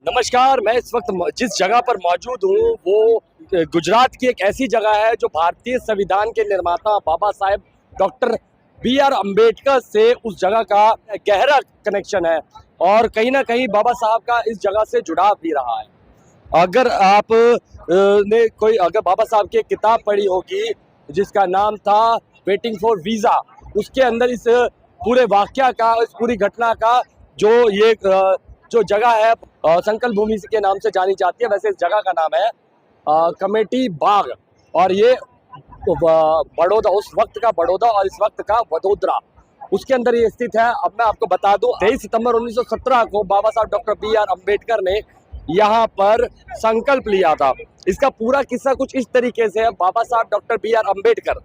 नमस्कार। मैं इस वक्त जिस जगह पर मौजूद हूँ वो गुजरात की एक ऐसी जगह है जो भारतीय संविधान के निर्माता बाबा साहेब डॉक्टर B.R. अम्बेडकर से उस जगह का गहरा कनेक्शन है और कहीं ना कहीं बाबा साहब का इस जगह से जुड़ाव भी रहा है। अगर आप ने कोई अगर बाबा साहब की एक किताब पढ़ी होगी जिसका नाम था वेटिंग फॉर वीज़ा, उसके अंदर इस पूरे वाक्या का, इस पूरी घटना का जो जगह है संकल्प भूमि के नाम से जानी जाती है। वैसे इस जगह का नाम है कमेटी बाग और ये बड़ौदा, उस वक्त का बड़ौदा और इस वक्त का वडोदरा, उसके अंदर ये स्थित है। अब मैं आपको बता दूं, 23 सितंबर 1917 को बाबा साहब डॉक्टर B.R. अम्बेडकर ने यहाँ पर संकल्प लिया था। इसका पूरा किस्सा कुछ इस तरीके से है। बाबा साहब डॉक्टर B.R. अम्बेडकर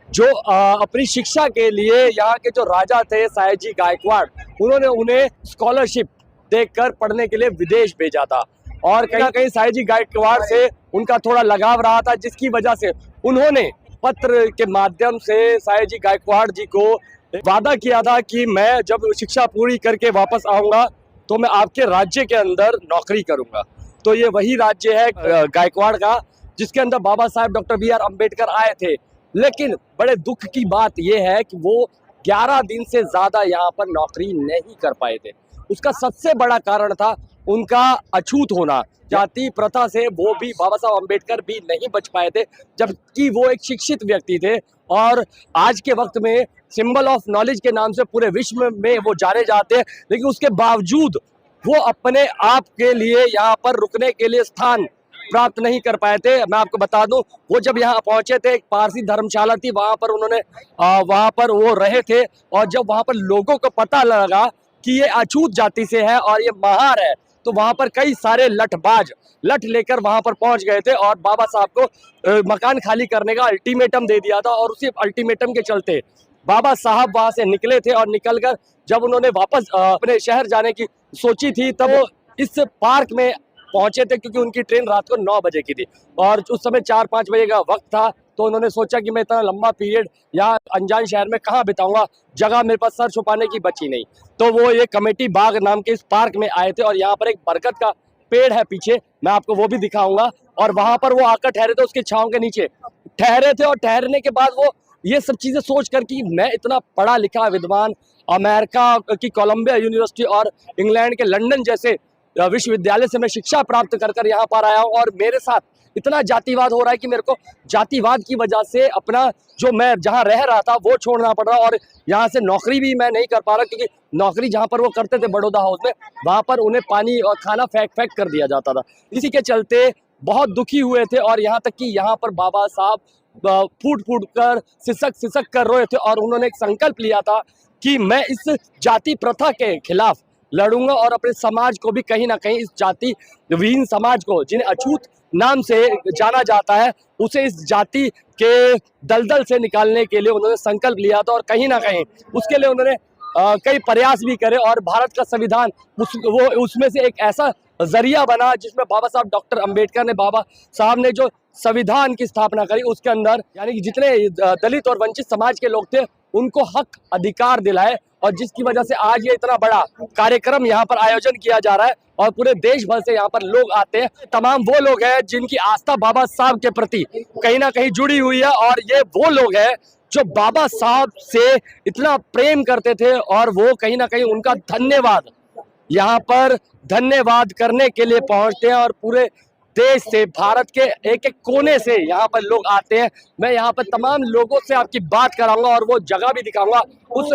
जो अपनी शिक्षा के लिए यहाँ के जो राजा थे सयाजी गायकवाड़, उन्होंने उन्हें स्कॉलरशिप देकर पढ़ने के लिए विदेश भेजा था और कहीं ना कहीं सयाजी गायकवाड़ से उनका थोड़ा लगाव रहा था, जिसकी वजह से उन्होंने पत्र के माध्यम से सयाजी गायकवाड़ जी को वादा किया था कि मैं जब शिक्षा पूरी करके वापस आऊंगा तो मैं आपके राज्य के अंदर नौकरी करूंगा। तो ये वही राज्य है गायकवाड़ का, जिसके अंदर बाबा साहब डॉक्टर B.R. अम्बेडकर आए थे। लेकिन बड़े दुख की बात यह है कि वो 11 दिन से ज्यादा यहाँ पर नौकरी नहीं कर पाए थे। उसका सबसे बड़ा कारण था उनका अछूत होना। जाति प्रथा से वो भी, बाबा साहब अम्बेडकर भी नहीं बच पाए थे, जबकि वो एक शिक्षित व्यक्ति थे और आज के वक्त में सिंबल ऑफ नॉलेज के नाम से पूरे विश्व में वो जाने जाते हैं। लेकिन उसके बावजूद वो अपने आप के लिए यहाँ पर रुकने के लिए स्थान प्राप्त नहीं कर पाए थे। मैं आपको बता दूं, वो जब यहाँ पहुंचे थे, एक पारसी धर्मशाला थी, वहां पर उन्होंने वहां पर वो रहे थे और जब वहां पर लोगों को पता लगा कि ये अछूत जाति से है और ये महार है, तो वहां पर कई सारे लठ लेकर वहां पर पहुंच गए थे और बाबा साहब को मकान खाली करने का अल्टीमेटम दे दिया था। और उसी अल्टीमेटम के चलते बाबा साहब वहां से निकले थे और निकलकर जब उन्होंने वापस अपने शहर जाने की सोची थी, तब वो इस पार्क में पहुंचे थे, क्योंकि उनकी ट्रेन रात को 9 बजे की थी और उस समय 4-5 बजे का वक्त था। तो उन्होंने सोचा कि मैं इतना लंबा पीरियड यहाँ अनजान शहर में कहाँ बिताऊंगा, जगह मेरे पास सर छुपाने की बची नहीं। तो वो ये कमेटी बाग नाम के इस पार्क में आए थे और यहाँ पर एक बरगद का पेड़ है पीछे, मैं आपको वो भी दिखाऊंगा। और वहां पर वो आकर ठहरे थे, उसकी छांव के नीचे ठहरे थे और ठहरने के बाद वो ये सब चीजें सोच कर कि मैं इतना पढ़ा लिखा विद्वान, अमेरिका की कोलंबिया यूनिवर्सिटी और इंग्लैंड के लंदन जैसे विश्वविद्यालय से मैं शिक्षा प्राप्त कर यहाँ पर आया हूँ और मेरे साथ इतना जातिवाद हो रहा है कि मेरे को जातिवाद की वजह से अपना जो मैं जहाँ रह रहा था वो छोड़ना पड़ रहा और यहाँ से नौकरी भी मैं नहीं कर पा रहा, क्योंकि नौकरी जहाँ पर वो करते थे बड़ौदा हाउस में, वहाँ पर उन्हें पानी और खाना फेंक कर दिया जाता था। इसी के चलते बहुत दुखी हुए थे और यहाँ तक कि यहाँ पर बाबा साहब फूट कर सिसक कर रोए थे और उन्होंने एक संकल्प लिया था कि मैं इस जाति प्रथा के खिलाफ लड़ूंगा और अपने समाज को भी कहीं ना कहीं, इस जाति विहीन समाज को जिन्हें अछूत नाम से जाना जाता है, उसे इस जाति के दलदल से निकालने के लिए उन्होंने संकल्प लिया था। और कहीं ना कहीं उसके लिए उन्होंने कई प्रयास भी करे और भारत का संविधान उसमें से एक ऐसा जरिया बना जिसमें बाबा साहब डॉक्टर अम्बेडकर ने, बाबा साहब ने जो संविधान की स्थापना करी, उसके अंदर यानी कि जितने दलित और वंचित समाज के लोग थे उनको हक अधिकार दिलाए और जिसकी वजह से आज ये इतना बड़ा कार्यक्रम यहाँ पर आयोजन किया जा रहा है और पूरे देश भर से यहाँ पर लोग आते हैं। तमाम वो लोग हैं जिनकी आस्था बाबा साहब के प्रति कहीं ना कहीं जुड़ी हुई है और ये वो लोग हैं जो बाबा साहब से इतना प्रेम करते थे और वो कहीं ना कहीं उनका धन्यवाद यहाँ पर धन्यवाद करने के लिए पहुंचते हैं और पूरे देश से, भारत के एक एक कोने से यहाँ पर लोग आते हैं। मैं यहाँ पर तमाम लोगों से आपकी बात कराऊंगा और वो जगह भी दिखाऊंगा, उस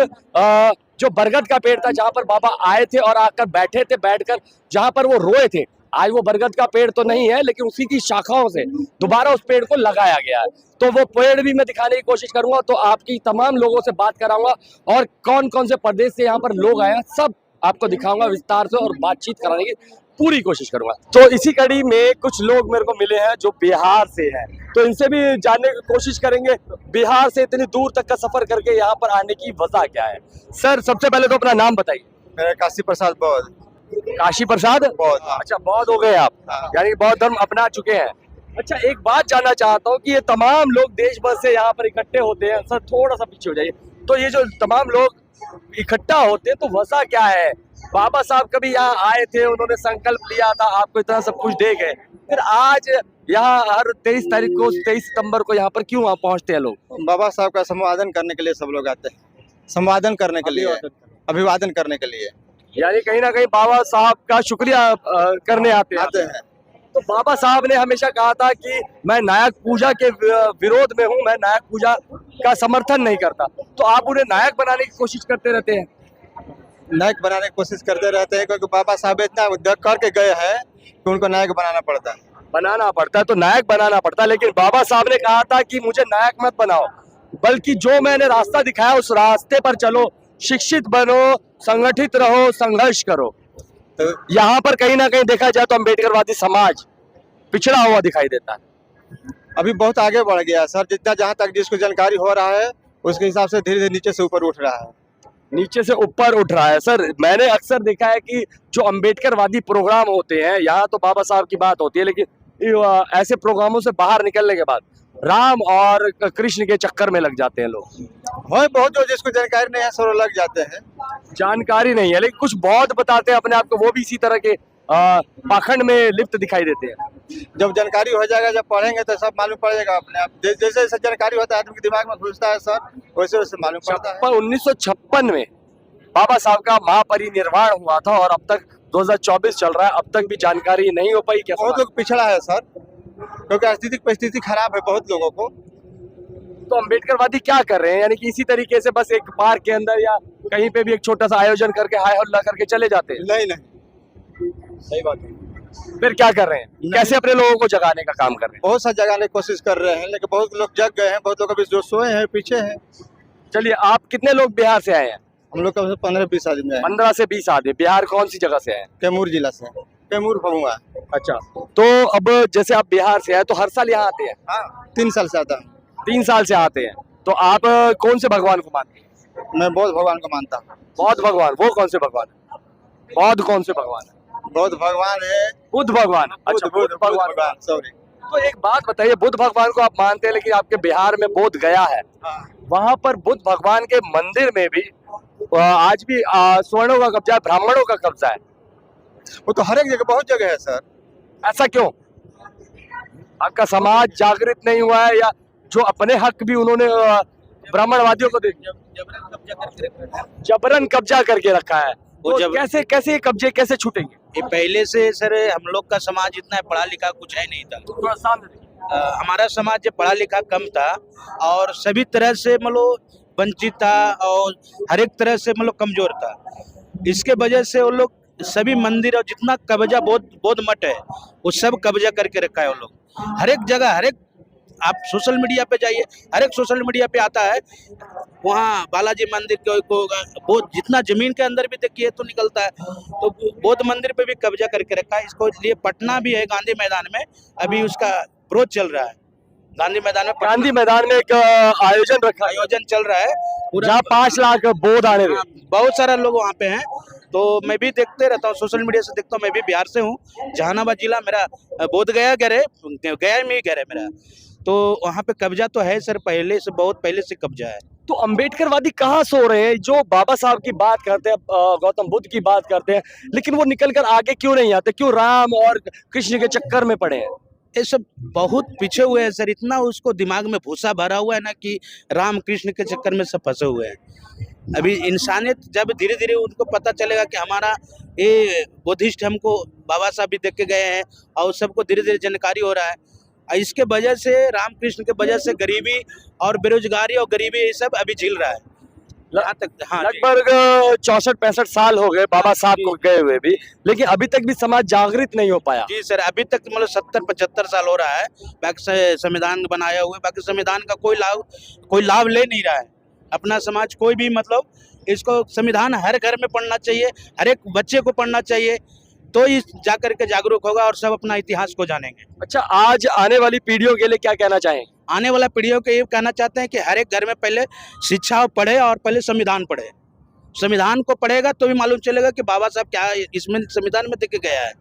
जो बरगद का पेड़ था जहाँ पर बाबा आए थे और आकर बैठे थे, बैठकर जहाँ पर वो रोए थे। आज वो बरगद का पेड़ तो नहीं है, लेकिन उसी की शाखाओं से दोबारा उस पेड़ को लगाया गया है। तो वो पेड़ भी मैं दिखाने की कोशिश करूंगा, तो आपकी तमाम लोगों से बात कराऊंगा और कौन कौन से प्रदेश से यहाँ पर लोग आए हैं सब आपको दिखाऊंगा विस्तार से और बातचीत कराने की पूरी कोशिश करूंगा। तो इसी कड़ी में कुछ लोग मेरे को मिले हैं जो बिहार से हैं, तो इनसे भी जानने की कोशिश करेंगे बिहार से इतनी दूर तक का सफर करके यहाँ पर आने की वजह क्या है। सर, सबसे पहले तो अपना नाम बताइए। मेरा काशी प्रसाद बौद्ध। काशी प्रसाद बौद्ध। अच्छा, बौद्ध हो गए आप। हाँ। यानी बौद्ध धर्म अपना चुके हैं। अच्छा, एक बात जानना चाहता हूँ कि ये तमाम लोग देश भर से यहाँ पर इकट्ठे होते हैं। सर, थोड़ा सा पीछे हो जाइए। तो ये जो तमाम लोग इकट्ठा होते हैं तो वजह क्या है बाबा साहब कभी यहाँ आए थे, उन्होंने संकल्प लिया था, आपको इतना सब कुछ दे गए, फिर आज यहाँ हर 23 तारीख को 23 सितंबर को यहाँ पर क्यों वहाँ पहुँचते हैं लोग? बाबा साहब का संवादन करने के लिए सब लोग आते हैं, संवादन करने के लिए, अभिवादन करने के लिए यानी कहीं ना कहीं बाबा साहब का शुक्रिया करने आते हैं। तो बाबा साहब ने हमेशा कहा था कि मैं नायक पूजा के विरोध में हूँ, मैं नायक पूजा का समर्थन नहीं करता, तो आप उन्हें नायक बनाने की कोशिश करते रहते हैं। नायक बनाने की कोशिश करते रहते हैं, क्योंकि बाबा साहब इतना उद्योग करके गए हैं कि उनको नायक बनाना पड़ता है। तो नायक बनाना पड़ता है, लेकिन बाबा साहब ने कहा था कि मुझे नायक मत बनाओ, बल्कि जो मैंने रास्ता दिखाया उस रास्ते पर चलो, शिक्षित बनो, संगठित रहो, संघर्ष करो। तो यहाँ पर कहीं ना कहीं देखा जाए तो अम्बेडकरवादी समाज पिछड़ा हुआ दिखाई देता है। अभी बहुत आगे बढ़ गया सर, जितना जहाँ तक जिसको जानकारी हो रहा है उसके हिसाब से धीरे धीरे नीचे से ऊपर उठ रहा है, नीचे से ऊपर उठ रहा है। सर, मैंने अक्सर देखा है कि जो अम्बेडकरवादी प्रोग्राम होते हैं, यहाँ तो बाबा साहब की बात होती है, लेकिन ऐसे प्रोग्रामों से बाहर निकलने के बाद राम और कृष्ण के चक्कर में लग जाते हैं लोग। हो बहुत जो जिसको जानकारी नहीं है सब लोग लग जाते हैं। जानकारी नहीं है, लेकिन कुछ बहुत बताते हैं अपने आप को, वो भी इसी तरह के पाखंड में लिप्त दिखाई देते हैं। जब जानकारी हो जाएगा, जब पढ़ेंगे तो सब मालूम पड़ जाएगा अपने आप। जैसे जैसे जानकारी होता है आदमी के दिमाग में घुसता है सर, वैसे वैसे मालूम पड़ता है। 1956 में बाबा साहब का महापरिनिर्वाण हुआ था और अब तक 2024 चल रहा है, अब तक भी जानकारी नहीं हो पाई। क्या बहुत लोग पिछड़ा है सर, क्योंकि आर्थिक परिस्थिति खराब है बहुत लोगों को। तो अम्बेडकरवादी क्या कर रहे हैं, यानी कि इसी तरीके से बस एक पार्क के अंदर या कहीं पे भी एक छोटा सा आयोजन करके हाय हल्ला करके चले जाते हैं? नहीं सही बात है। फिर क्या कर रहे हैं, कैसे अपने लोगों को जगाने का काम कर रहे हैं? बहुत सा जगाने की कोशिश कर रहे हैं, लेकिन बहुत लोग जग गए हैं, बहुत लोग अभी जो सोए हैं पीछे हैं। चलिए, आप कितने लोग बिहार से आए हैं? हम लोग कम से 15-20 आदमी है। 15 से 20 आदमी। बिहार कौन सी जगह से आए हैं? कैमूर जिला से, कैमूर भभुआ। अच्छा, तो अब जैसे आप बिहार से आए तो हर साल यहाँ आते हैं? हाँ, 3 साल से आता हूँ। 3 साल से आते हैं। तो आप कौन से भगवान को मानते हैं? मैं बौद्ध भगवान को मानता हूँ। बौद्ध भगवान, वो कौन से भगवान है? बौद्ध कौन से भगवान है? बौद्ध भगवान है, बुद्ध भगवान। अच्छा, बुद्ध भगवान। सॉरी। तो एक बात बताइए, बुद्ध भगवान को आप मानते हैं, लेकिन आपके बिहार में बोध गया है, वहां पर बुद्ध भगवान के मंदिर में भी आज भी स्वर्णों का कब्जा है, ब्राह्मणों का कब्जा है। वो तो हर एक जगह, बहुत जगह है सर। ऐसा क्यों? आपका समाज जागृत नहीं हुआ है, या जो अपने हक भी उन्होंने ब्राह्मणवादियों को दे जबरन कब्जा करके रखा है? तो कैसे कैसे कब्जे कैसे छूटेंगे? ये पहले से सर हम लोग का समाज इतना पढ़ा लिखा कुछ है नहीं था। थोड़ा सामने देखिए। हमारा समाज जो पढ़ा लिखा कम था और सभी तरह से मतलब वंचित था और हर एक तरह से मतलब कमजोर था। इसके वजह से वो लोग सभी मंदिर और जितना कब्जा बौद्ध मठ है वो सब कब्जा करके रखा है वो लोग। हर एक जगह, हर एक आप सोशल मीडिया पे जाइए, हर एक सोशल मीडिया पे आता है, वहाँ बालाजी मंदिर को जितना जमीन के अंदर भी देखिए तो निकलता है, तो बौद्ध मंदिर पे भी कब्जा करके रखा है। इसको लिए पटना भी है, गांधी मैदान में अभी उसका विरोध चल रहा है। गांधी मैदान में एक आयोजन चल रहा है, जहाँ 5 लाख बौद्ध आने थे। बहुत सारा लोग वहाँ पे हैं, तो मैं भी देखते रहता हूँ, सोशल मीडिया से देखता हूँ। मैं भी बिहार से हूँ, जहानाबाद जिला मेरा, बोध गया घर है, गया में ही घर है मेरा। तो वहाँ पे कब्जा तो है सर, पहले से, बहुत पहले से कब्जा है। तो अम्बेडकरवादी कहाँ सो रहे हैं? जो बाबा साहब की बात करते हैं, गौतम बुद्ध की बात करते हैं, लेकिन वो निकल कर आगे क्यों नहीं आते? क्यों राम और कृष्ण के चक्कर में पड़े हैं? ये सब बहुत पीछे हुए हैं सर, इतना उसको दिमाग में भूसा भरा हुआ है ना कि राम कृष्ण के चक्कर में सब फंसे हुए हैं। अभी इंसानियत जब धीरे धीरे उनको पता चलेगा कि हमारा ये बुद्धिस्ट हमको बाबा साहब भी देख के गए हैं और सबको धीरे धीरे जानकारी हो रहा है, इसके वजह से राम कृष्ण के वजह से गरीबी और बेरोजगारी और गरीबी ये सब अभी झेल रहा है। यहाँ तक हाँ, लगभग 64-65 साल हो गए बाबा साहब को गए हुए भी, लेकिन अभी तक भी समाज जागृत नहीं हो पाया। जी सर, अभी तक मतलब 70-75 साल हो रहा है, बाकी संविधान बनाया हुआ है, बाकी संविधान का कोई लाभ ले नहीं रहा है अपना समाज। कोई भी मतलब इसको संविधान हर घर में पढ़ना चाहिए, हर एक बच्चे को पढ़ना चाहिए, तो इस जाकर के जागरूक होगा और सब अपना इतिहास को जानेंगे। अच्छा, आज आने वाली पीढ़ियों के लिए क्या कहना चाहें? आने वाला पीढ़ियों को ये कहना चाहते हैं कि हर एक घर में पहले शिक्षा पढ़े और पहले संविधान पढ़े। संविधान को पढ़ेगा तो भी मालूम चलेगा कि बाबा साहब क्या इसमें संविधान में देख के गया है।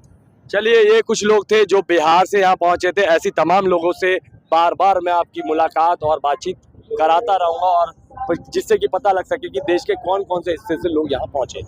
चलिए, ये कुछ लोग थे जो बिहार से यहाँ पहुंचे थे। ऐसी तमाम लोगों से बार बार मैं आपकी मुलाकात और बातचीत कराता रहूंगा, और जिससे कि पता लग सके कि देश के कौन कौन से हिस्से से लोग यहाँ पहुंचे।